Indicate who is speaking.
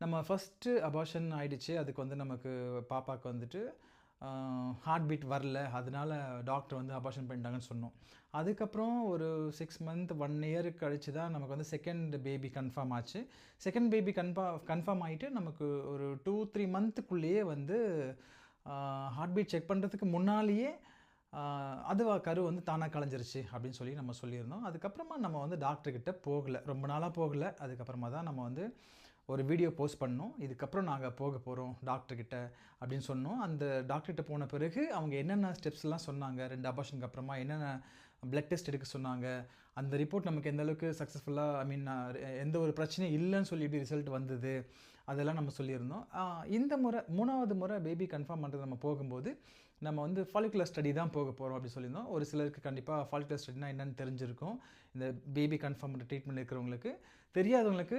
Speaker 1: நம்ம first abortion ஆயிடுச்சு. அதுக்கு வந்து நமக்கு பாப்பாக்கு வந்துட்டு ஹார்ட் பீட் வரல. அதனால டாக்டர் வந்து அபார்ஷன் பண்ணிட்டாங்கன்னு சொன்னோம். அதுக்கப்புறம் ஒரு 6 மந்த் 1 இயர் கழிச்சு தான் நமக்கு வந்து செகண்ட் பேபி கன்ஃபார்ம் ஆச்சு. செகண்ட் பேபி கன்ஃபார்ம் ஆயிட்டு நமக்கு ஒரு 2, 3 மந்த்துக்குள்ளேயே வந்து ஹார்ட் பீட் செக் பண்ணுறதுக்கு முன்னாலேயே அதுவா கரு வந்து தானா கலைஞ்சிருச்சு அப்படின்னு சொல்லி நம்ம சொல்லியிருந்தோம். அதுக்கப்புறமா நம்ம வந்து டாக்டர்கிட்ட போகல. ரொம்ப நாளா போகல. அதுக்கப்புறமா தான் நம்ம வந்து ஒரு வீடியோ போஸ்ட் பண்ணோம். இதுக்கப்புறம் நாங்க போக போறோம் டாக்டர்கிட்ட அப்படின்னு சொன்னோம். அந்த டாக்டர்கிட்ட போன பிறகு அவங்க என்னென்ன ஸ்டெப்ஸ்லாம் சொன்னாங்க, 2 அபார்ஷனுக்கு அப்புறமா என்னென்ன பிளட் டெஸ்ட் எடுக்க சொன்னாங்க, அந்த ரிப்போர்ட் நமக்கு எந்த அளவுக்கு சக்ஸஸ்ஃபுல்லா எந்த ஒரு பிரச்சனையும் இல்லன்னு சொல்லி எப்படி ரிசல்ட் வந்தது, அதெல்லாம் நம்ம சொல்லியிருந்தோம். இந்த முறை 3வது முறை பேபி கன்ஃபார்ம் பண்றது நம்ம போகும்போது, நம்ம வந்து ஃபாலிகுலர் ஸ்டடி தான் போக போறோம் அப்படின்னு சொல்லியிருந்தோம். ஒரு சிலருக்கு கண்டிப்பா ஃபாலிகுலர் ஸ்டடினா என்னன்னு தெரிஞ்சிருக்கும். இந்த பேபி கன்ஃபார்ம் பண்ற ட்ரீட்மெண்ட் இருக்கிறவங்களுக்கு. தெரியாதவங்களுக்கு